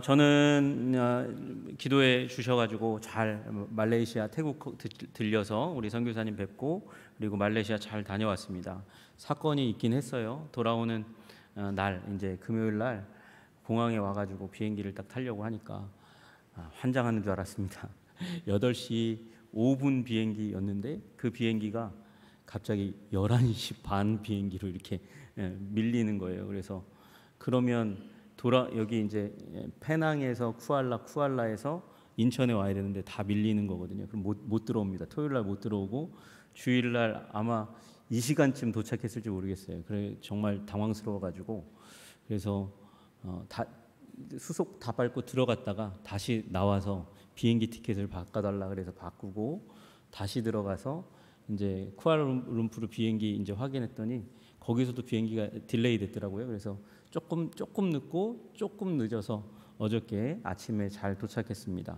저는 기도해 주셔가지고 잘 말레이시아, 태국 들려서 우리 선교사님 뵙고 그리고 말레이시아 잘 다녀왔습니다. 사건이 있긴 했어요. 돌아오는 날 이제 금요일 날 공항에 와가지고 비행기를 딱 타려고 하니까 환장하는 줄 알았습니다. 8시 5분 비행기였는데 그 비행기가 갑자기 11시 반 비행기로 이렇게 밀리는 거예요. 그래서 그러면 여기 이제 페낭에서 쿠알라에서 인천에 와야 되는데 다 밀리는 거거든요. 그럼 못 들어옵니다. 토요일 날 못 들어오고 주일 날 아마 이 시간쯤 도착했을지 모르겠어요. 그래 정말 당황스러워 가지고 그래서 다 수속 다 밟고 들어갔다가 다시 나와서 비행기 티켓을 바꿔달라 그래서 바꾸고 다시 들어가서 이제 쿠알라룸푸르 비행기 이제 확인했더니 거기서도 비행기가 딜레이 됐더라고요. 그래서 조금 늦고 조금 늦어서 어저께 아침에 잘 도착했습니다.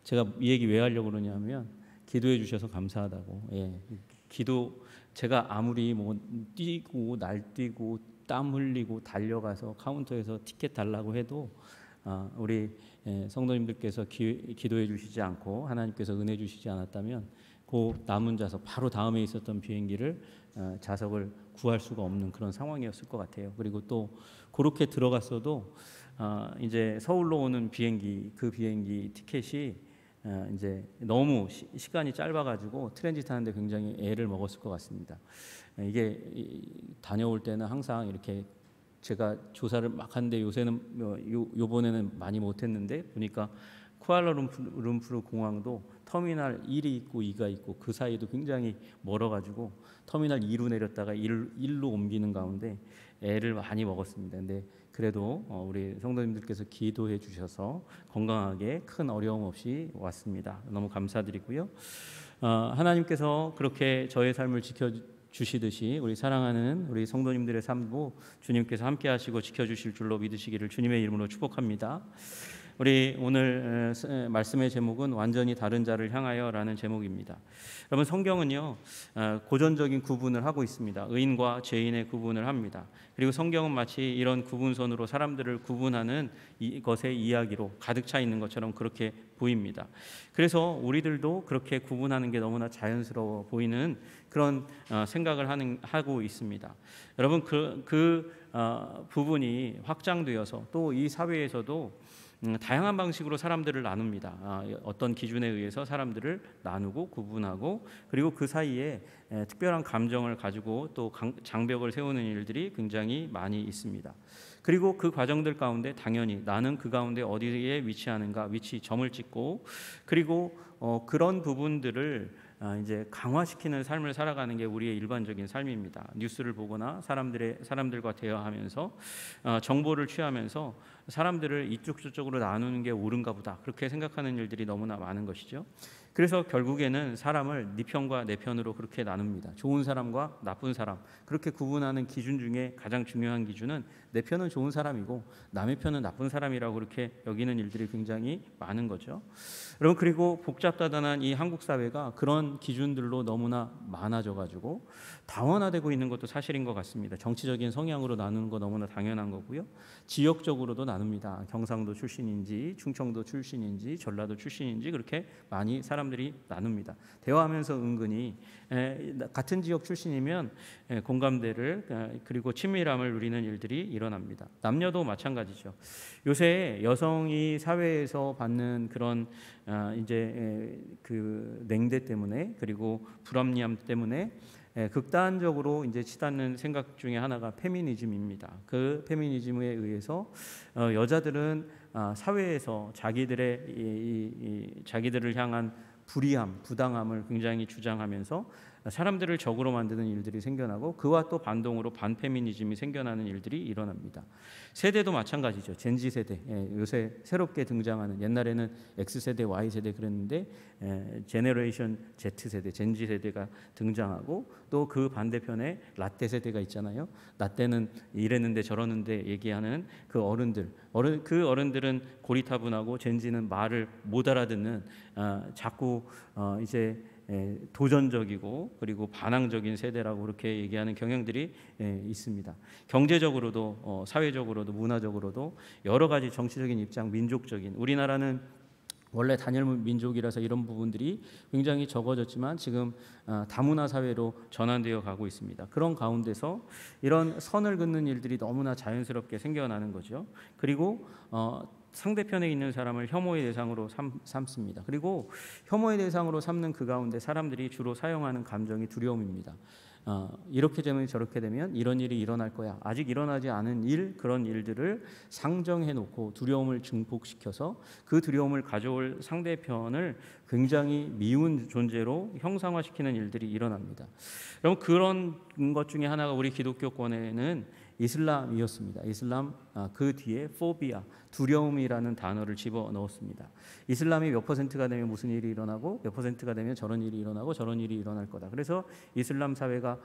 제가 이 얘기 왜 하려고 그러냐면 기도해 주셔서 감사하다고. 기도 제가 아무리 뭐 뛰고 날뛰고 땀 흘리고 달려가서 카운터에서 티켓 달라고 해도 우리 성도님들께서 기도해 주시지 않고 하나님께서 은혜 주시지 않았다면 그 남은 좌석 바로 다음에 있었던 비행기를 좌석을 구할 수가 없는 그런 상황이었을 것 같아요. 그리고 또 그렇게 들어갔어도 이제 서울로 오는 비행기 그 비행기 티켓이 이제 너무 시간이 짧아가지고 트랜짓 하는데 굉장히 애를 먹었을 것 같습니다. 이게 다녀올 때는 항상 이렇게 제가 조사를 막 하는데 요새는 요번에는 많이 못했는데 보니까 쿠알라룸푸르 공항도 터미널 1이 있고 2가 있고 그 사이도 굉장히 멀어가지고 터미널 2로 내렸다가 1로 옮기는 가운데 애를 많이 먹었습니다. 근데 그래도 우리 성도님들께서 기도해 주셔서 건강하게 큰 어려움 없이 왔습니다. 너무 감사드리고요. 하나님께서 그렇게 저의 삶을 지켜주시듯이 우리 사랑하는 우리 성도님들의 삶도 주님께서 함께 하시고 지켜주실 줄로 믿으시기를 주님의 이름으로 축복합니다. 우리 오늘 말씀의 제목은 완전히 다른 자를 향하여라는 제목입니다. 여러분 성경은요 고전적인 구분을 하고 있습니다. 의인과 죄인의 구분을 합니다. 그리고 성경은 마치 이런 구분선으로 사람들을 구분하는 것의 이야기로 가득 차 있는 것처럼 그렇게 보입니다. 그래서 우리들도 그렇게 구분하는 게 너무나 자연스러워 보이는 그런 생각을 하고 있습니다. 여러분 그 부분이 확장되어서 또 이 사회에서도 다양한 방식으로 사람들을 나눕니다. 어떤 기준에 의해서 사람들을 나누고 구분하고 그리고 그 사이에 특별한 감정을 가지고 또 장벽을 세우는 일들이 굉장히 많이 있습니다. 그리고 그 과정들 가운데 당연히 나는 그 가운데 어디에 위치하는가 점을 찍고 그리고 그런 부분들을 이제 강화시키는 삶을 살아가는 게 우리의 일반적인 삶입니다. 뉴스를 보거나 사람들과 대화하면서 정보를 취하면서 사람들을 이쪽 저쪽으로 나누는 게 옳은가 보다 그렇게 생각하는 일들이 너무나 많은 것이죠. 그래서 결국에는 사람을 네 편과 내 편으로 그렇게 나눕니다. 좋은 사람과 나쁜 사람 그렇게 구분하는 기준 중에 가장 중요한 기준은 내 편은 좋은 사람이고 남의 편은 나쁜 사람이라고 그렇게 여기는 일들이 굉장히 많은 거죠. 여러분 그리고 복잡다단한 이 한국 사회가 그런 기준들로 너무나 많아져가지고 다원화되고 있는 것도 사실인 것 같습니다. 정치적인 성향으로 나누는 거 너무나 당연한 거고요. 지역적으로도 나눕니다. 경상도 출신인지 충청도 출신인지 전라도 출신인지 그렇게 많이 사람들이 나눕니다. 대화하면서 은근히 같은 지역 출신이면 공감대를 그리고 친밀함을 누리는 일들이 일어납니다. 남녀도 마찬가지죠. 요새 여성이 사회에서 받는 그런 이제 그 냉대 때문에 그리고 불합리함 때문에 극단적으로 이제 치닫는 생각 중에 하나가 페미니즘입니다. 그 페미니즘에 의해서 여자들은 사회에서 자기들을 향한 불이함, 부당함을 굉장히 주장하면서 사람들을 적으로 만드는 일들이 생겨나고 그와 또 반동으로 반페미니즘이 생겨나는 일들이 일어납니다. 세대도 마찬가지죠. 젠지 세대, 요새 새롭게 등장하는 옛날에는 X세대, Y세대 그랬는데 제너레이션 Z세대, 젠지 세대가 등장하고 또 그 반대편에 라떼 세대가 있잖아요. 라떼는 이랬는데 저러는데 얘기하는 그 어른들은 고리타분하고 젠지는 말을 못 알아듣는 자꾸 이제 도전적이고 그리고 반항적인 세대라고 그렇게 얘기하는 경향들이 있습니다. 경제적으로도 사회적으로도 문화적으로도 여러 가지 정치적인 입장, 민족적인 우리나라는 원래 단일 민족이라서 이런 부분들이 굉장히 적어졌지만 지금 다문화 사회로 전환되어 가고 있습니다. 그런 가운데서 이런 선을 긋는 일들이 너무나 자연스럽게 생겨나는 거죠. 그리고 상대편에 있는 사람을 혐오의 대상으로 삼습니다. 그리고 혐오의 대상으로 삼는 그 가운데 사람들이 주로 사용하는 감정이 두려움입니다. 이렇게 되면 저렇게 되면 이런 일이 일어날 거야. 아직 일어나지 않은 그런 일들을 상정해 놓고 두려움을 증폭시켜서 그 두려움을 가져올 상대편을 굉장히 미운 존재로 형상화시키는 일들이 일어납니다. 그럼 그런 것 중에 하나가 우리 기독교권에는 이슬람이었습니다. 이슬람 그 뒤에 포비아, 두려움이라는 단어를 집어넣었습니다. 이슬람이 몇 퍼센트가 되면 무슨 일이 일어나고 몇 퍼센트가 되면 저런 일이 일어나고 저런 일이 일어날 거다. 그래서 이슬람 사회가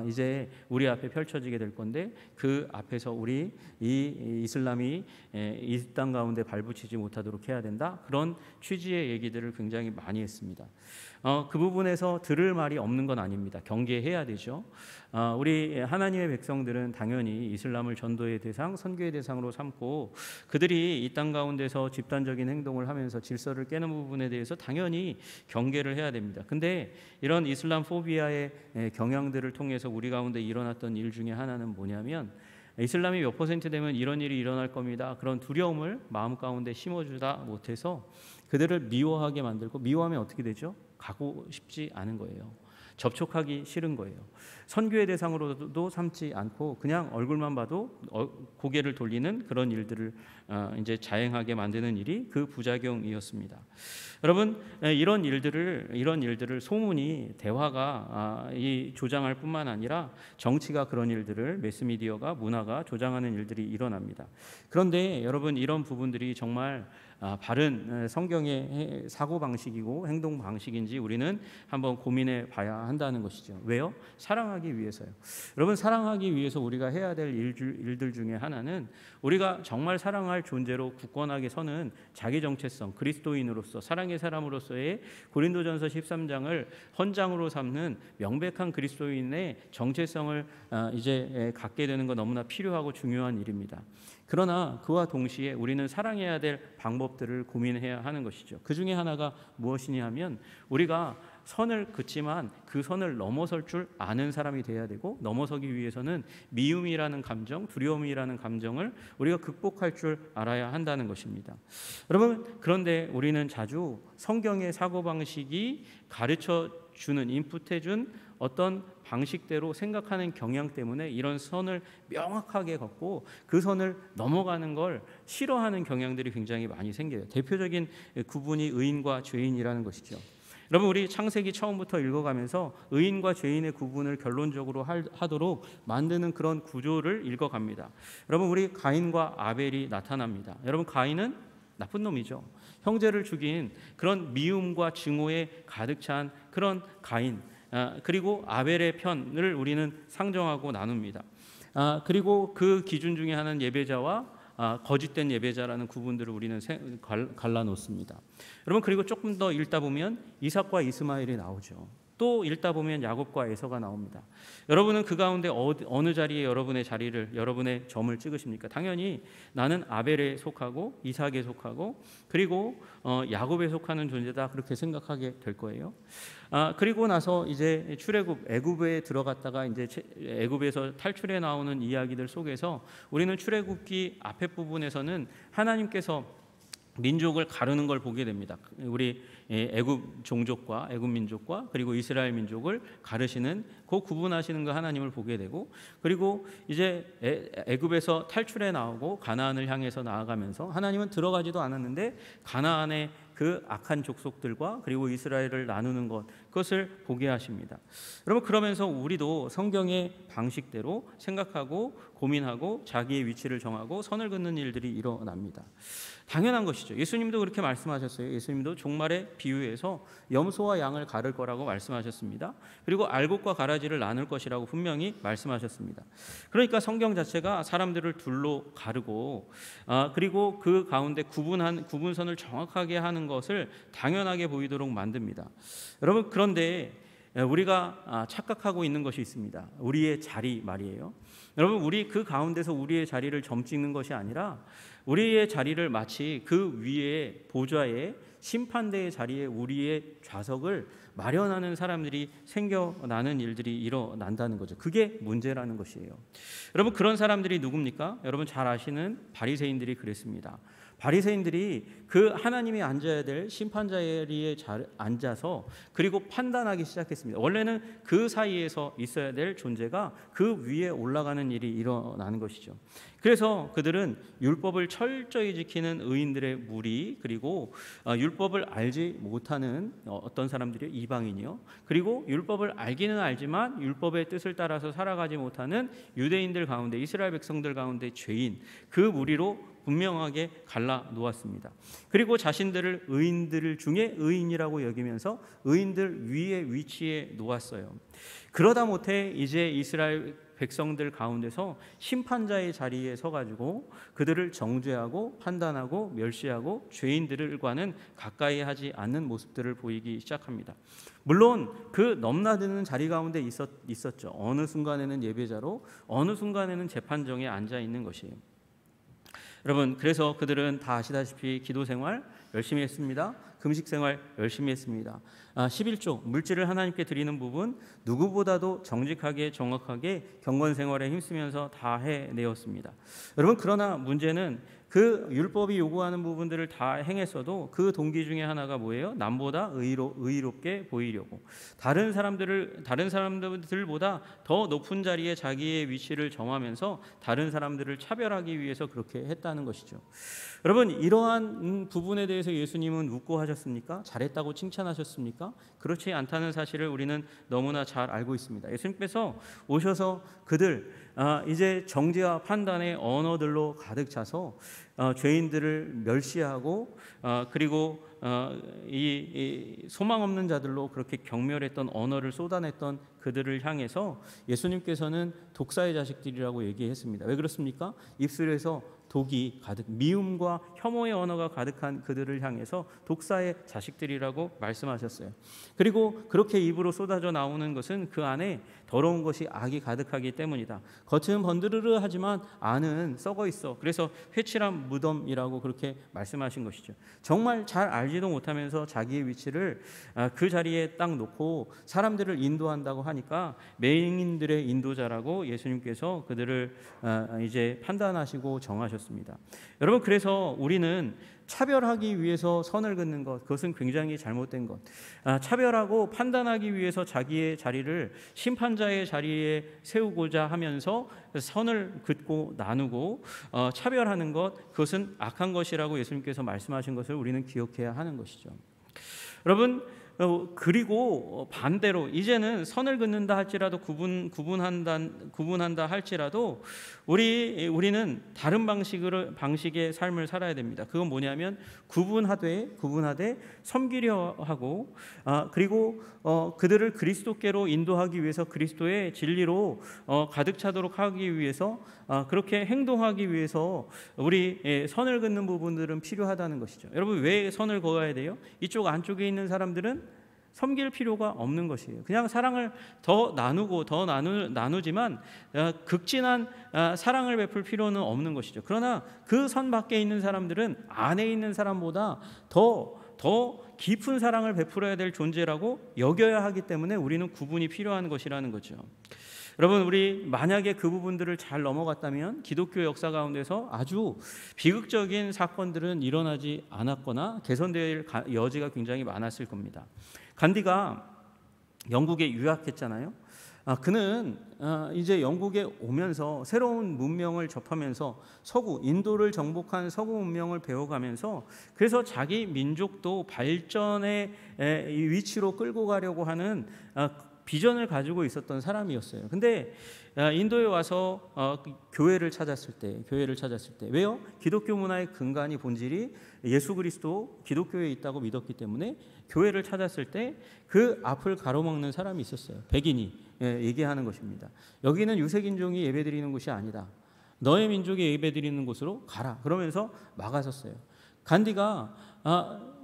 이제 우리 앞에 펼쳐지게 될 건데 그 앞에서 우리 이 이슬람이 이 땅 가운데 발붙이지 못하도록 해야 된다. 그런 취지의 얘기들을 굉장히 많이 했습니다. 그 부분에서 들을 말이 없는 건 아닙니다. 경계해야 되죠. 우리 하나님의 백성들은 당연히 이슬람을 전도의 대상, 선교의 대상으로 삼고 그들이 이 땅 가운데서 집단적인 행동을 하면서 질서를 깨는 부분에 대해서 당연히 경계를 해야 됩니다. 근데 이런 이슬람 포비아의 경향들을 통해서 우리 가운데 일어났던 일 중에 하나는 뭐냐면 이슬람이 몇 퍼센트 되면 이런 일이 일어날 겁니다. 그런 두려움을 마음 가운데 심어주다 못해서 그들을 미워하게 만들고 미워하면 어떻게 되죠? 가고 싶지 않은 거예요. 접촉하기 싫은 거예요. 선교의 대상으로도 삼지 않고 그냥 얼굴만 봐도 고개를 돌리는 그런 일들을 이제 자행하게 만드는 일이 그 부작용이었습니다. 여러분 이런 일들을 소문이 대화가 이 조장할 뿐만 아니라 정치가 그런 일들을 매스미디어가 문화가 조장하는 일들이 일어납니다. 그런데 여러분 이런 부분들이 정말 바른 성경의 사고방식이고 행동방식인지 우리는 한번 고민해 봐야 한다는 것이죠. 왜요? 사랑하기 위해서요. 여러분 사랑하기 위해서 우리가 해야 될 일들 중에 하나는 우리가 정말 사랑할 존재로 굳건하게 서는 자기 정체성, 그리스도인으로서 사랑의 사람으로서의 고린도전서 13장을 헌장으로 삼는 명백한 그리스도인의 정체성을 이제 갖게 되는 건 너무나 필요하고 중요한 일입니다. 그러나 그와 동시에 우리는 사랑해야 될 방법들을 고민해야 하는 것이죠. 그 중에 하나가 무엇이냐 하면 우리가 선을 긋지만 그 선을 넘어설 줄 아는 사람이 돼야 되고 넘어서기 위해서는 미움이라는 감정, 두려움이라는 감정을 우리가 극복할 줄 알아야 한다는 것입니다. 여러분 그런데 우리는 자주 성경의 사고방식이 가르쳐주는 인풋해준 어떤 방식대로 생각하는 경향 때문에 이런 선을 명확하게 걷고 그 선을 넘어가는 걸 싫어하는 경향들이 굉장히 많이 생겨요. 대표적인 구분이 의인과 죄인이라는 것이죠. 여러분 우리 창세기 처음부터 읽어가면서 의인과 죄인의 구분을 결론적으로 하도록 만드는 그런 구조를 읽어갑니다. 여러분 우리 가인과 아벨이 나타납니다. 여러분 가인은 나쁜 놈이죠. 형제를 죽인 그런 미움과 증오에 가득 찬 그런 가인, 그리고 아벨의 편을 우리는 상정하고 나눕니다. 그리고 그 기준 중에 하나는 예배자와 거짓된 예배자라는 구분들을 우리는 갈라놓습니다. 여러분 그리고 조금 더 읽다 보면 이삭과 이스마엘이 나오죠. 또 읽다 보면 야곱과 에서가 나옵니다. 여러분은 그 가운데 어느 자리에 여러분의 점을 찍으십니까? 당연히 나는 아벨에 속하고 이삭에 속하고 그리고 야곱에 속하는 존재다 그렇게 생각하게 될 거예요. 그리고 나서 이제 출애굽 애굽에 들어갔다가 이제 애굽에서 탈출해 나오는 이야기들 속에서 우리는 출애굽기 앞에 부분에서는 하나님께서 민족을 가르는 걸 보게 됩니다. 우리 애굽 종족과 애굽 민족과 그리고 이스라엘 민족을 가르시는 그 구분하시는 거 하나님을 보게 되고 그리고 이제 애굽에서 탈출해 나오고 가나안을 향해서 나아가면서 하나님은 들어가지도 않았는데 가나안의 그 악한 족속들과 그리고 이스라엘을 나누는 그것을 보게 하십니다. 여러분 그러면서 우리도 성경의 방식대로 생각하고 고민하고 자기의 위치를 정하고 선을 긋는 일들이 일어납니다. 당연한 것이죠. 예수님도 그렇게 말씀하셨어요. 예수님도 종말의 비유에서 염소와 양을 가를 거라고 말씀하셨습니다. 그리고 알곡과 가라지 버라지를 나눌 것이라고 분명히 말씀하셨습니다. 그러니까 성경 자체가 사람들을 둘로 가르고 그리고 그 가운데 구분선을 정확하게 하는 것을 당연하게 보이도록 만듭니다. 여러분, 그런데 우리가 착각하고 있는 것이 있습니다. 우리의 자리 말이에요. 여러분, 우리 그 가운데서 우리의 자리를 점 찍는 것이 아니라 우리의 자리를 마치 그 위에 보좌에 심판대의 자리에 우리의 좌석을 마련하는 사람들이 생겨나는 일들이 일어난다는 거죠. 그게 문제라는 것이에요. 여러분, 그런 사람들이 누굽니까? 여러분 잘 아시는 바리새인들이 그랬습니다. 바리새인들이 그 하나님이 앉아야 될 심판 자리에 앉아서 그리고 판단하기 시작했습니다. 원래는 그 사이에서 있어야 될 존재가 그 위에 올라가는 일이 일어나는 것이죠. 그래서 그들은 율법을 철저히 지키는 의인들의 무리, 그리고 율법을 알지 못하는 어떤 사람들이 이방인이요, 그리고 율법을 알기는 알지만 율법의 뜻을 따라서 살아가지 못하는 유대인들 가운데, 이스라엘 백성들 가운데 죄인, 그 무리로 분명하게 갈라 놓았습니다. 그리고 자신들을 의인들 중에 의인이라고 여기면서 의인들 위에 위치해 놓았어요. 그러다 못해 이제 이스라엘 백성들 가운데서 심판자의 자리에 서가지고 그들을 정죄하고 판단하고 멸시하고 죄인들과는 가까이 하지 않는 모습들을 보이기 시작합니다. 물론 그 넘나드는 자리 가운데 있었죠. 어느 순간에는 예배자로, 어느 순간에는 재판정에 앉아 있는 것이에요. 여러분, 그래서 그들은 다 아시다시피 기도 생활 열심히 했습니다. 금식 생활 열심히 했습니다. 11조 물질을 하나님께 드리는 부분 누구보다도 정직하게 정확하게 경건 생활에 힘쓰면서 다 해내었습니다. 여러분, 그러나 문제는 그 율법이 요구하는 부분들을 다 행했어도 그 동기 중에 하나가 뭐예요? 남보다 의롭게 보이려고, 다른 사람들보다 더 높은 자리에 자기의 위치를 정하면서 다른 사람들을 차별하기 위해서 그렇게 했다는 것이죠. 여러분, 이러한 부분에 대해서 예수님은 웃고 하셨습니까? 잘했다고 칭찬하셨습니까? 그렇지 않다는 사실을 우리는 너무나 잘 알고 있습니다. 예수님께서 오셔서 그들 이제 정죄와 판단의 언어들로 가득 차서 죄인들을 멸시하고 그리고 이 소망 없는 자들로 그렇게 경멸했던 언어를 쏟아냈던 그들을 향해서 예수님께서는 독사의 자식들이라고 얘기했습니다. 왜 그렇습니까? 입술에서 독이 가득, 미움과 혐오의 언어가 가득한 그들을 향해서 독사의 자식들이라고 말씀하셨어요. 그리고 그렇게 입으로 쏟아져 나오는 것은 그 안에 더러운 것이 악이 가득하기 때문이다. 겉은 번드르르 하지만 안은 썩어 있어. 그래서 회칠한 무덤이라고 그렇게 말씀하신 것이죠. 정말 잘 알지도 못하면서 자기의 위치를 그 자리에 딱 놓고 사람들을 인도한다고 하니까 맹인들의 인도자라고 예수님께서 그들을 이제 판단하시고 정하셨습니다. 여러분, 그래서 우리는 차별하기 위해서 선을 긋는 것, 그것은 굉장히 잘못된 것. 차별하고 판단하기 위해서 자기의 자리를 심판자의 자리에 세우고자 하면서 선을 긋고 나누고 차별하는 것, 그것은 악한 것이라고 예수님께서 말씀하신 것을 우리는 기억해야 하는 것이죠. 여러분, 그리고 반대로 이제는 선을 긋는다 할지라도 구분한다 할지라도 우리는 다른 방식의 삶을 살아야 됩니다. 그건 뭐냐면 구분하되 섬기려 하고 그리고 그들을 그리스도께로 인도하기 위해서 그리스도의 진리로 가득 차도록 하기 위해서 그렇게 행동하기 위해서 우리 선을 긋는 부분들은 필요하다는 것이죠. 여러분, 왜 선을 그어야 돼요? 이쪽 안쪽에 있는 사람들은 섬길 필요가 없는 것이에요. 그냥 사랑을 더 나누고 더 나누지만 극진한 사랑을 베풀 필요는 없는 것이죠. 그러나 그 선 밖에 있는 사람들은 안에 있는 사람보다 더 깊은 사랑을 베풀어야 될 존재라고 여겨야 하기 때문에 우리는 구분이 필요한 것이라는 거죠. 여러분, 우리 만약에 그 부분들을 잘 넘어갔다면 기독교 역사 가운데서 아주 비극적인 사건들은 일어나지 않았거나 개선될 여지가 굉장히 많았을 겁니다. 간디가 영국에 유학했잖아요. 그는 이제 영국에 오면서 새로운 문명을 접하면서 인도를 정복한 서구 문명을 배워가면서 그래서 자기 민족도 발전의 위치로 끌고 가려고 하는 비전을 가지고 있었던 사람이었어요. 근데 인도에 와서 교회를 찾았을 때 왜요? 기독교 문화의 근간이 본질이 예수 그리스도 기독교에 있다고 믿었기 때문에 교회를 찾았을 때 그 앞을 가로막는 사람이 있었어요. 백인이 얘기하는 것입니다. 여기는 유색인종이 예배드리는 곳이 아니다. 너의 민족이 예배드리는 곳으로 가라. 그러면서 막아섰어요. 간디가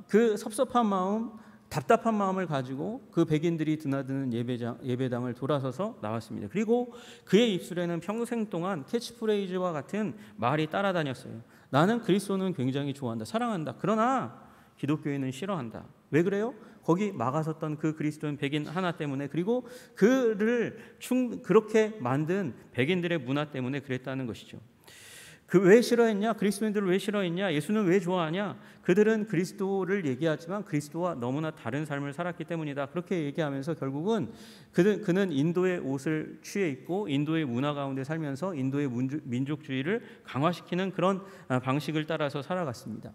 그 섭섭한 마음, 답답한 마음을 가지고 그 백인들이 드나드는 예배당을 돌아서서 나왔습니다. 그리고 그의 입술에는 평생 동안 캐치프레이즈와 같은 말이 따라다녔어요. 나는 그리스도는 굉장히 좋아한다, 사랑한다. 그러나 기독교인은 싫어한다. 왜 그래요? 거기 막아섰던 그 그리스도인 백인 하나 때문에, 그리고 그를 그렇게 만든 백인들의 문화 때문에 그랬다는 것이죠. 그 왜 싫어했냐? 그리스도인들을 왜 싫어했냐? 예수는 왜 좋아하냐? 그들은 그리스도를 얘기하지만 그리스도와 너무나 다른 삶을 살았기 때문이다. 그렇게 얘기하면서 결국은 그는 인도의 옷을 취해 입고 인도의 문화 가운데 살면서 인도의 민족주의를 강화시키는 그런 방식을 따라서 살아갔습니다.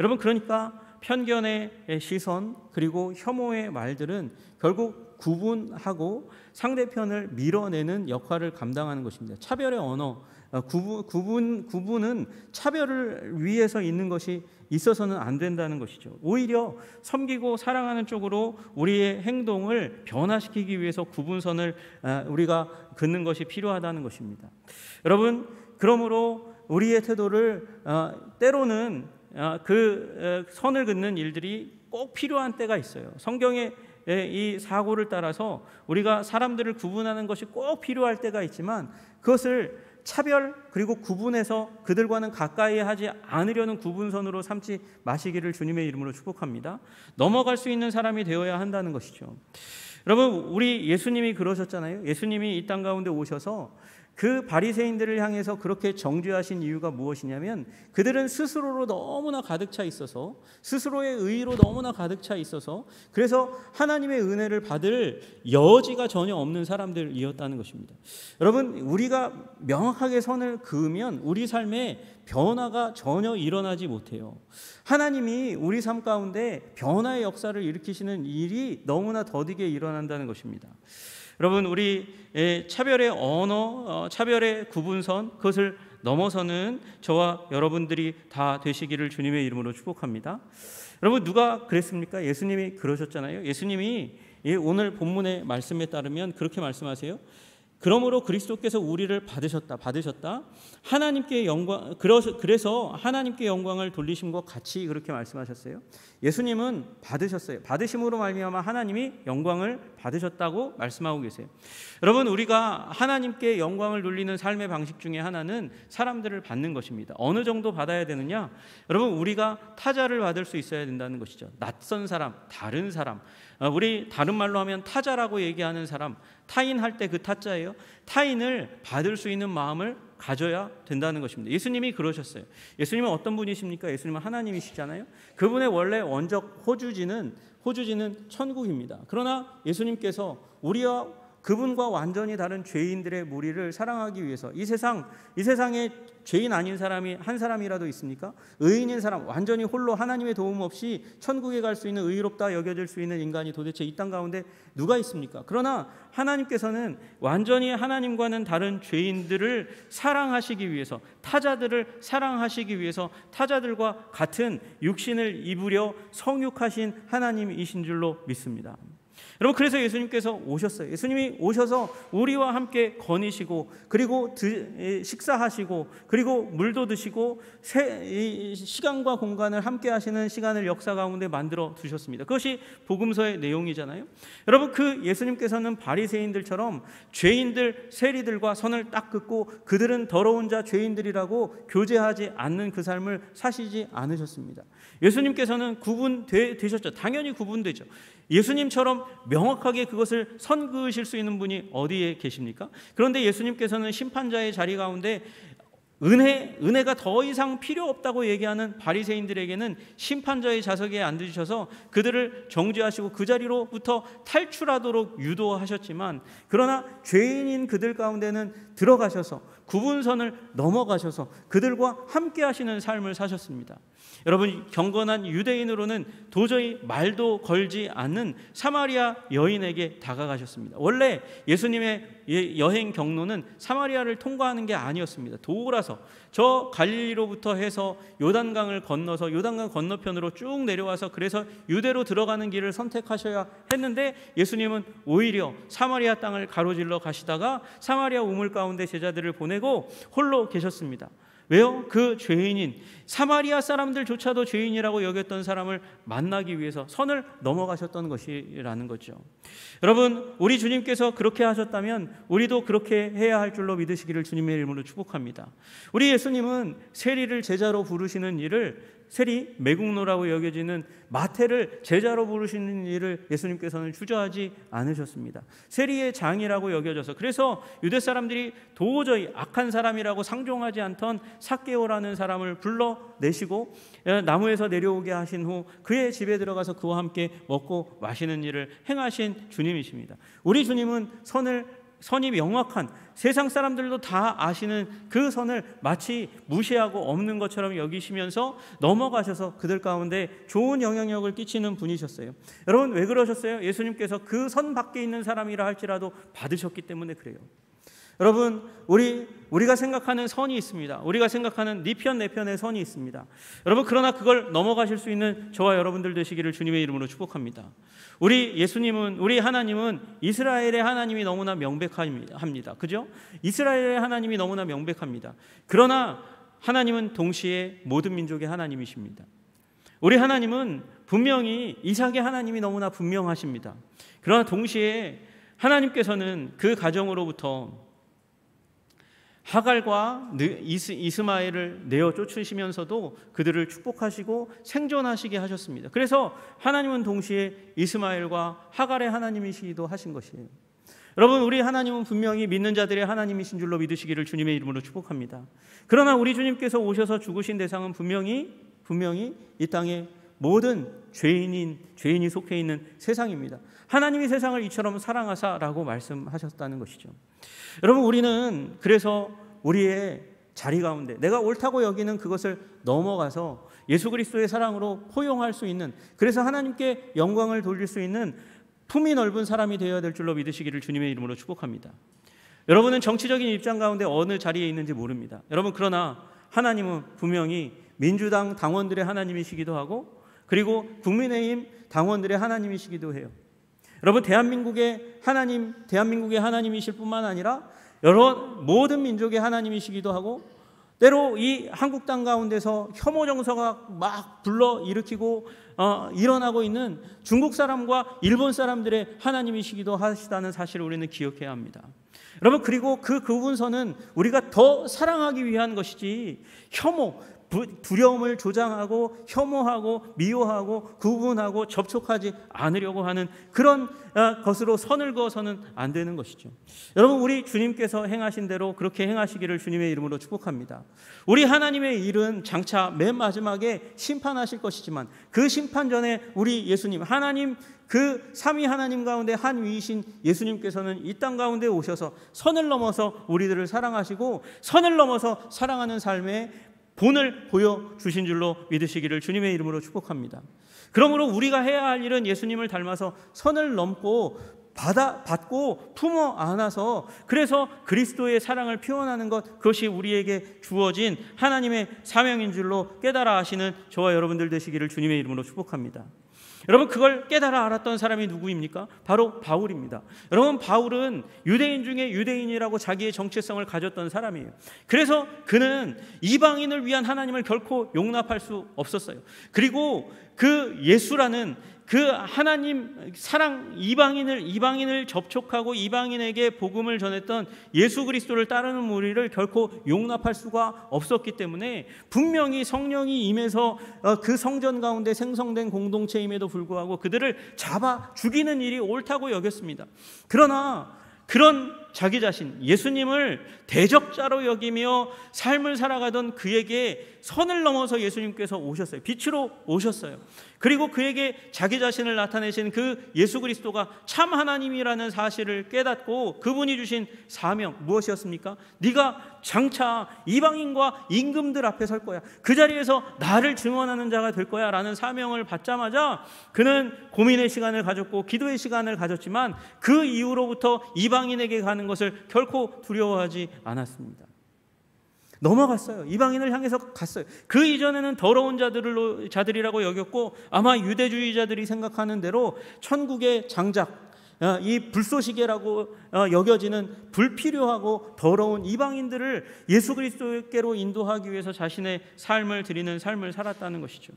여러분, 그러니까 편견의 시선 그리고 혐오의 말들은 결국 구분하고 상대편을 밀어내는 역할을 감당하는 것입니다. 차별의 언어, 구분은 차별을 위해서 있는 것이 있어서는 안 된다는 것이죠. 오히려 섬기고 사랑하는 쪽으로 우리의 행동을 변화시키기 위해서 구분선을 우리가 긋는 것이 필요하다는 것입니다. 여러분, 그러므로 우리의 태도를 때로는 그 선을 긋는 일들이 꼭 필요한 때가 있어요. 성경의 이 사고를 따라서 우리가 사람들을 구분하는 것이 꼭 필요할 때가 있지만 그것을 차별 그리고 구분해서 그들과는 가까이 하지 않으려는 구분선으로 삼지 마시기를 주님의 이름으로 축복합니다. 넘어갈 수 있는 사람이 되어야 한다는 것이죠. 여러분, 우리 예수님이 그러셨잖아요. 예수님이 이 땅 가운데 오셔서 그 바리새인들을 향해서 그렇게 정죄하신 이유가 무엇이냐면 그들은 스스로로 너무나 가득 차 있어서, 스스로의 의의로 너무나 가득 차 있어서, 그래서 하나님의 은혜를 받을 여지가 전혀 없는 사람들이었다는 것입니다. 여러분, 우리가 명확하게 선을 그으면 우리 삶에 변화가 전혀 일어나지 못해요. 하나님이 우리 삶 가운데 변화의 역사를 일으키시는 일이 너무나 더디게 일어난다는 것입니다. 여러분, 우리 차별의 언어, 차별의 구분선, 그것을 넘어서는 저와 여러분들이 다 되시기를 주님의 이름으로 축복합니다. 여러분, 누가 그랬습니까? 예수님이 그러셨잖아요. 예수님이 오늘 본문의 말씀에 따르면 그렇게 말씀하세요. 그러므로 그리스도께서 우리를 받으셨다. 하나님께 영광, 그래서 하나님께 영광을 돌리심과 같이 그렇게 말씀하셨어요. 예수님은 받으셨어요. 받으심으로 말미암아 하나님이 영광을 받으셨다고 말씀하고 계세요. 여러분, 우리가 하나님께 영광을 돌리는 삶의 방식 중에 하나는 사람들을 받는 것입니다. 어느 정도 받아야 되느냐? 여러분, 우리가 타자를 받을 수 있어야 된다는 것이죠. 낯선 사람, 다른 사람, 우리 다른 말로 하면 타자라고 얘기하는 사람, 타인할 때 그 타자예요. 타인을 받을 수 있는 마음을 가져야 된다는 것입니다. 예수님이 그러셨어요. 예수님은 어떤 분이십니까? 예수님은 하나님이시잖아요. 그분의 원래 원적 호주지는 천국입니다. 그러나 예수님께서 우리와 그분과 완전히 다른 죄인들의 무리를 사랑하기 위해서 이 세상에 죄인 아닌 사람이 한 사람이라도 있습니까? 의인인 사람, 완전히 홀로 하나님의 도움 없이 천국에 갈 수 있는 의롭다 여겨질 수 있는 인간이 도대체 이 땅 가운데 누가 있습니까? 그러나 하나님께서는 완전히 하나님과는 다른 죄인들을 사랑하시기 위해서, 타자들을 사랑하시기 위해서 타자들과 같은 육신을 입으려 성육하신 하나님이신 줄로 믿습니다. 여러분, 그래서 예수님께서 오셨어요. 예수님이 오셔서 우리와 함께 거니시고, 그리고 식사하시고, 그리고 물도 드시고, 시간과 공간을 함께 하시는 시간을 역사 가운데 만들어 두셨습니다. 그것이 복음서의 내용이잖아요. 여러분, 그 예수님께서는 바리새인들처럼 죄인들, 세리들과 선을 딱 긋고 그들은 더러운 자 죄인들이라고 교제하지 않는 그 삶을 사시지 않으셨습니다. 예수님께서는 구분되셨죠. 당연히 구분되죠. 예수님처럼 명확하게 그것을 선 그으실 수 있는 분이 어디에 계십니까? 그런데 예수님께서는 심판자의 자리 가운데 은혜가 더 이상 필요 없다고 얘기하는 바리새인들에게는 심판자의 좌석에 앉으셔서 그들을 정죄하시고 그 자리로부터 탈출하도록 유도하셨지만, 그러나 죄인인 그들 가운데는 들어가셔서 구분선을 넘어가셔서 그들과 함께 하시는 삶을 사셨습니다. 여러분, 경건한 유대인으로는 도저히 말도 걸지 않는 사마리아 여인에게 다가가셨습니다. 원래 예수님의 여행 경로는 사마리아를 통과하는 게 아니었습니다. 돌아서 저 갈릴리로부터 해서 요단강을 건너서 요단강 건너편으로 쭉 내려와서 그래서 유대로 들어가는 길을 선택하셔야 했는데, 예수님은 오히려 사마리아 땅을 가로질러 가시다가 사마리아 우물 가운데 제자들을 보내고 홀로 계셨습니다. 왜요? 그 죄인인 사마리아 사람들조차도 죄인이라고 여겼던 사람을 만나기 위해서 선을 넘어가셨던 것이라는 거죠. 여러분, 우리 주님께서 그렇게 하셨다면 우리도 그렇게 해야 할 줄로 믿으시기를 주님의 이름으로 축복합니다. 우리 예수님은 세리를 제자로 부르시는 일을, 세리 매국노라고 여겨지는 마태를 제자로 부르시는 일을 예수님께서는 주저하지 않으셨습니다. 세리의 장이라고 여겨져서, 그래서 유대 사람들이 도저히 악한 사람이라고 상종하지 않던 삭개오라는 사람을 불러내시고 나무에서 내려오게 하신 후 그의 집에 들어가서 그와 함께 먹고 마시는 일을 행하신 주님이십니다. 우리 주님은 선이 명확한, 세상 사람들도 다 아시는 그 선을 마치 무시하고 없는 것처럼 여기시면서 넘어가셔서 그들 가운데 좋은 영향력을 끼치는 분이셨어요. 여러분, 왜 그러셨어요? 예수님께서 그 선 밖에 있는 사람이라 할지라도 받으셨기 때문에 그래요. 여러분, 우리가 생각하는 선이 있습니다. 우리가 생각하는 네 편 내 편의 선이 있습니다. 여러분, 그러나 그걸 넘어가실 수 있는 저와 여러분들 되시기를 주님의 이름으로 축복합니다. 우리 예수님은, 우리 하나님은 이스라엘의 하나님이 너무나 명백합니다. 그죠? 이스라엘의 하나님이 너무나 명백합니다. 그러나 하나님은 동시에 모든 민족의 하나님이십니다. 우리 하나님은 분명히 이삭의 하나님이 너무나 분명하십니다. 그러나 동시에 하나님께서는 그 가정으로부터 하갈과 이스마엘을 내어 쫓으시면서도 그들을 축복하시고 생존하시게 하셨습니다. 그래서 하나님은 동시에 이스마엘과 하갈의 하나님이시기도 하신 것이에요. 여러분, 우리 하나님은 분명히 믿는 자들의 하나님이신 줄로 믿으시기를 주님의 이름으로 축복합니다. 그러나 우리 주님께서 오셔서 죽으신 대상은 분명히 이 땅의 모든 죄인이 속해 있는 세상입니다. 하나님이 세상을 이처럼 사랑하사라고 말씀하셨다는 것이죠. 여러분, 우리는 그래서 우리의 자리 가운데 내가 옳다고 여기는 그것을 넘어가서 예수 그리스도의 사랑으로 포용할 수 있는, 그래서 하나님께 영광을 돌릴 수 있는 품이 넓은 사람이 되어야 될 줄로 믿으시기를 주님의 이름으로 축복합니다. 여러분은 정치적인 입장 가운데 어느 자리에 있는지 모릅니다. 여러분, 그러나 하나님은 분명히 민주당 당원들의 하나님이시기도 하고, 그리고 국민의힘 당원들의 하나님이시기도 해요. 여러분, 대한민국의 하나님이실 뿐만 아니라 모든 민족의 하나님이시기도 하고, 때로 이 한국 땅 가운데서 혐오 정서가 막 불러일으키고 일어나고 있는 중국 사람과 일본 사람들의 하나님이시기도 하시다는 사실을 우리는 기억해야 합니다. 여러분, 그리고 그 구분선은 우리가 더 사랑하기 위한 것이지 두려움을 조장하고 혐오하고 미워하고 구분하고 접촉하지 않으려고 하는 그런 것으로 선을 그어서는 안 되는 것이죠. 여러분, 우리 주님께서 행하신 대로 그렇게 행하시기를 주님의 이름으로 축복합니다. 우리 하나님의 일은 장차 맨 마지막에 심판하실 것이지만 그 심판 전에 우리 예수님, 하나님, 그 삼위 하나님 가운데 한 위이신 예수님께서는 이 땅 가운데 오셔서 선을 넘어서 우리들을 사랑하시고 선을 넘어서 사랑하는 삶의 본을 보여주신 줄로 믿으시기를 주님의 이름으로 축복합니다. 그러므로 우리가 해야 할 일은 예수님을 닮아서 선을 넘고 받고 품어 안아서, 그래서 그리스도의 사랑을 표현하는 것, 그것이 우리에게 주어진 하나님의 사명인 줄로 깨달아 하시는 저와 여러분들 되시기를 주님의 이름으로 축복합니다. 여러분, 그걸 깨달아 알았던 사람이 누구입니까? 바로 바울입니다. 여러분, 바울은 유대인 중에 유대인이라고 자기의 정체성을 가졌던 사람이에요. 그래서 그는 이방인을 위한 하나님을 결코 용납할 수 없었어요. 그리고 그 예수라는 그 하나님 사랑, 이방인을 접촉하고 이방인에게 복음을 전했던 예수 그리스도를 따르는 무리를 결코 용납할 수가 없었기 때문에 분명히 성령이 임해서 그 성전 가운데 생성된 공동체임에도 불구하고 그들을 잡아 죽이는 일이 옳다고 여겼습니다. 그러나 그런 자기 자신, 예수님을 대적자로 여기며 삶을 살아가던 그에게 선을 넘어서 예수님께서 오셨어요. 빛으로 오셨어요. 그리고 그에게 자기 자신을 나타내신 그 예수 그리스도가 참 하나님이라는 사실을 깨닫고 그분이 주신 사명 무엇이었습니까? 네가 장차 이방인과 임금들 앞에 설 거야. 그 자리에서 나를 증언하는 자가 될 거야 라는 사명을 받자마자 그는 고민의 시간을 가졌고 기도의 시간을 가졌지만 그 이후로부터 이방인에게 가는 것을 결코 두려워하지 않았습니다. 넘어갔어요. 이방인을 향해서 갔어요. 그 이전에는 더러운 자들이라고 여겼고 아마 유대주의자들이 생각하는 대로 천국의 장작, 이 불쏘시개라고 여겨지는 불필요하고 더러운 이방인들을 예수 그리스도께로 인도하기 위해서 자신의 삶을 드리는 삶을 살았다는 것이죠.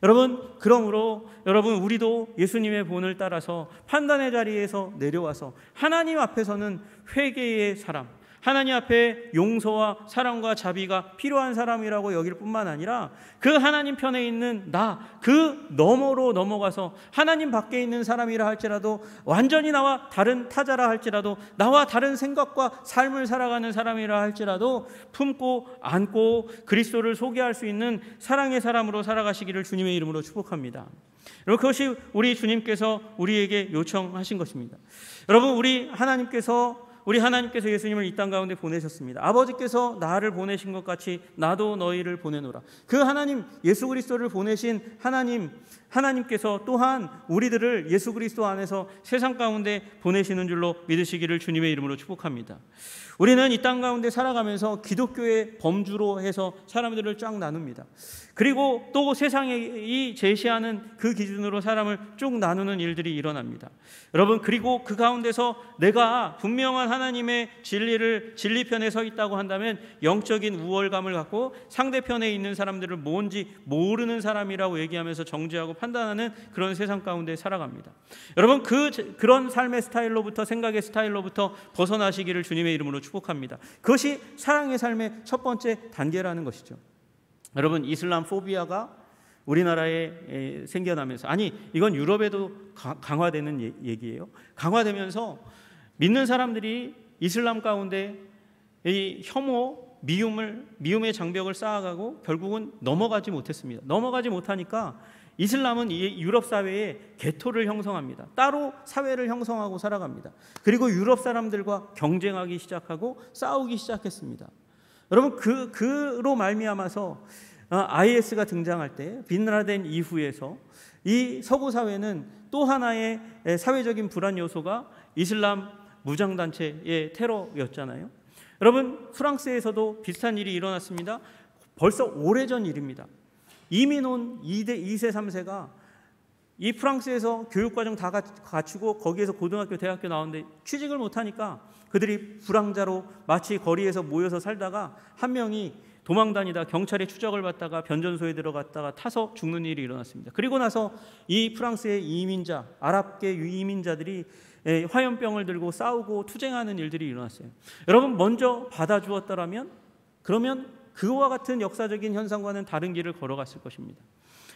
여러분, 그러므로 여러분 우리도 예수님의 본을 따라서 판단의 자리에서 내려와서 하나님 앞에서는 회개의 사람, 하나님 앞에 용서와 사랑과 자비가 필요한 사람이라고 여길 뿐만 아니라 그 하나님 편에 있는 나, 그 너머로 넘어가서 하나님 밖에 있는 사람이라 할지라도 완전히 나와 다른 타자라 할지라도 나와 다른 생각과 삶을 살아가는 사람이라 할지라도 품고 안고 그리스도를 소개할 수 있는 사랑의 사람으로 살아가시기를 주님의 이름으로 축복합니다. 여러분, 그것이 우리 주님께서 우리에게 요청하신 것입니다. 여러분, 우리 하나님께서 예수님을 이 땅 가운데 보내셨습니다. 아버지께서 나를 보내신 것 같이 나도 너희를 보내노라. 그 하나님, 예수 그리스도를 보내신 하나님께서 또한 우리들을 예수 그리스도 안에서 세상 가운데 보내시는 줄로 믿으시기를 주님의 이름으로 축복합니다. 우리는 이 땅 가운데 살아가면서 기독교의 범주로 해서 사람들을 쫙 나눕니다. 그리고 또 세상이 제시하는 그 기준으로 사람을 쭉 나누는 일들이 일어납니다. 여러분, 그리고 그 가운데서 내가 분명한 하나님의 진리편에 서 있다고 한다면 영적인 우월감을 갖고 상대편에 있는 사람들을 뭔지 모르는 사람이라고 얘기하면서 정죄하고 판단하는 그런 세상 가운데 살아갑니다. 여러분, 그런 삶의 스타일로부터, 생각의 스타일로부터 벗어나시기를 주님의 이름으로 축복합니다. 그것이 사랑의 삶의 첫 번째 단계라는 것이죠. 여러분, 이슬람 포비아가 우리나라에 생겨나면서, 아니 이건 유럽에도 강화되는 얘기예요. 강화되면서 믿는 사람들이 이슬람 가운데 이 혐오, 미움의 장벽을 쌓아가고 결국은 넘어가지 못했습니다. 넘어가지 못하니까 이슬람은 이 유럽 사회에 게토를 형성합니다. 따로 사회를 형성하고 살아갑니다. 그리고 유럽 사람들과 경쟁하기 시작하고 싸우기 시작했습니다. 여러분, 그로 말미암아서 IS가 등장할 때 빈라덴 이후에서 이 서구 사회는 또 하나의 사회적인 불안 요소가 이슬람 무장단체의 테러였잖아요. 여러분, 프랑스에서도 비슷한 일이 일어났습니다. 벌써 오래전 일입니다. 이민 온 2세 3세가 이 프랑스에서 교육과정 다 갖추고 거기에서 고등학교 대학교 나오는데 취직을 못하니까 그들이 불황자로 마치 거리에서 모여서 살다가 한 명이 도망다니다 경찰의 추적을 받다가 변전소에 들어갔다가 타서 죽는 일이 일어났습니다. 그리고 나서 이 프랑스의 아랍계 이민자들이 화염병을 들고 싸우고 투쟁하는 일들이 일어났어요. 여러분, 먼저 받아주었더라면 그러면 그와 같은 역사적인 현상과는 다른 길을 걸어갔을 것입니다.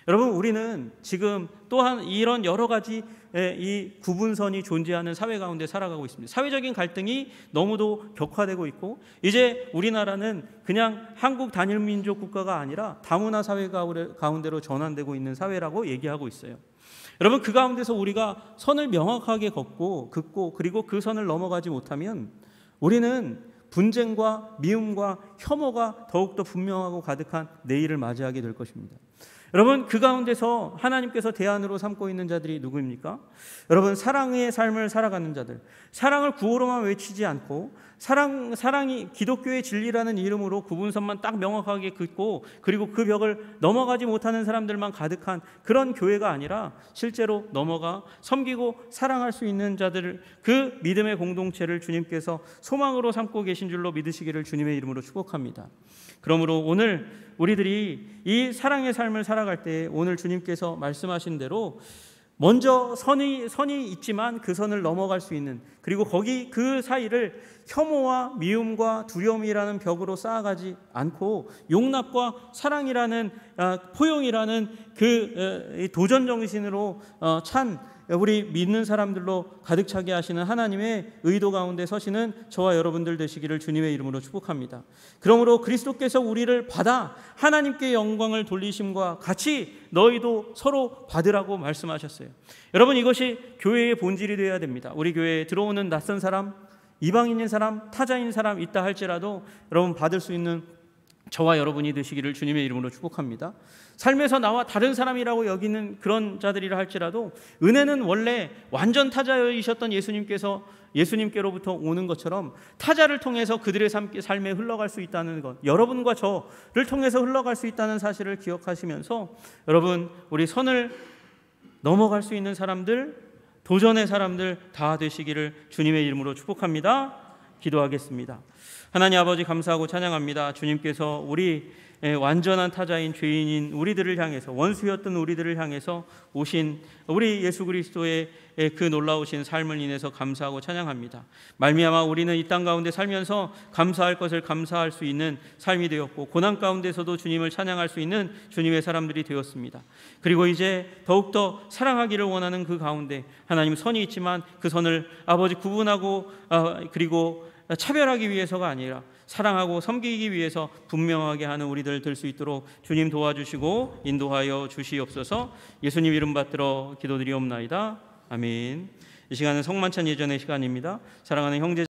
여러분, 우리는 지금 또한 이런 여러 가지 이 구분선이 존재하는 사회 가운데 살아가고 있습니다. 사회적인 갈등이 너무도 격화되고 있고 이제 우리나라는 그냥 한국 단일민족 국가가 아니라 다문화 사회 가운데로 전환되고 있는 사회라고 얘기하고 있어요. 여러분, 그 가운데서 우리가 선을 명확하게 긋고 그리고 그 선을 넘어가지 못하면 우리는 분쟁과 미움과 혐오가 더욱더 분명하고 가득한 내일을 맞이하게 될 것입니다. 여러분, 그 가운데서 하나님께서 대안으로 삼고 있는 자들이 누구입니까? 여러분, 사랑의 삶을 살아가는 자들, 사랑을 구호로만 외치지 않고 사랑이 기독교의 진리라는 이름으로 구분선만 딱 명확하게 긋고 그리고 그 벽을 넘어가지 못하는 사람들만 가득한 그런 교회가 아니라 실제로 넘어가 섬기고 사랑할 수 있는 자들을, 그 믿음의 공동체를 주님께서 소망으로 삼고 계신 줄로 믿으시기를 주님의 이름으로 축복합니다. 그러므로 오늘 우리들이 이 사랑의 삶을 살아갈 때 오늘 주님께서 말씀하신 대로 먼저 선이 있지만 그 선을 넘어갈 수 있는, 그리고 그 사이를 혐오와 미움과 두려움이라는 벽으로 쌓아가지 않고 용납과 사랑이라는 포용이라는 그 도전 정신으로 찬 우리 믿는 사람들로 가득 차게 하시는 하나님의 의도 가운데 서시는 저와 여러분들 되시기를 주님의 이름으로 축복합니다. 그러므로 그리스도께서 우리를 받아 하나님께 영광을 돌리심과 같이 너희도 서로 받으라고 말씀하셨어요. 여러분, 이것이 교회의 본질이 되어야 됩니다. 우리 교회에 들어오는 낯선 사람, 이방인인 사람, 타자인 사람 있다 할지라도 여러분 받을 수 있는 저와 여러분이 되시기를 주님의 이름으로 축복합니다. 삶에서 나와 다른 사람이라고 여기는 그런 자들이라 할지라도 은혜는 원래 완전 타자이셨던 예수님께로부터 오는 것처럼 타자를 통해서 그들의 삶에 흘러갈 수 있다는 것, 여러분과 저를 통해서 흘러갈 수 있다는 사실을 기억하시면서 여러분, 우리 선을 넘어갈 수 있는 사람들, 도전의 사람들 다 되시기를 주님의 이름으로 축복합니다. 기도하겠습니다. 하나님 아버지, 감사하고 찬양합니다. 주님께서 우리 완전한 타자인 죄인인 우리들을 향해서, 원수였던 우리들을 향해서 오신 우리 예수 그리스도의 그 놀라우신 삶을 인해서 감사하고 찬양합니다. 말미암아 우리는 이 땅 가운데 살면서 감사할 것을 감사할 수 있는 삶이 되었고, 고난 가운데서도 주님을 찬양할 수 있는 주님의 사람들이 되었습니다. 그리고 이제 더욱더 사랑하기를 원하는 그 가운데 하나님, 선이 있지만 그 선을 아버지 구분하고 그리고 차별하기 위해서가 아니라 사랑하고 섬기기 위해서 분명하게 하는 우리들 될 수 있도록 주님 도와주시고 인도하여 주시옵소서. 예수님 이름 받들어 기도드리옵나이다. 아멘. 이 시간은 성만찬 예전의 시간입니다. 사랑하는 형제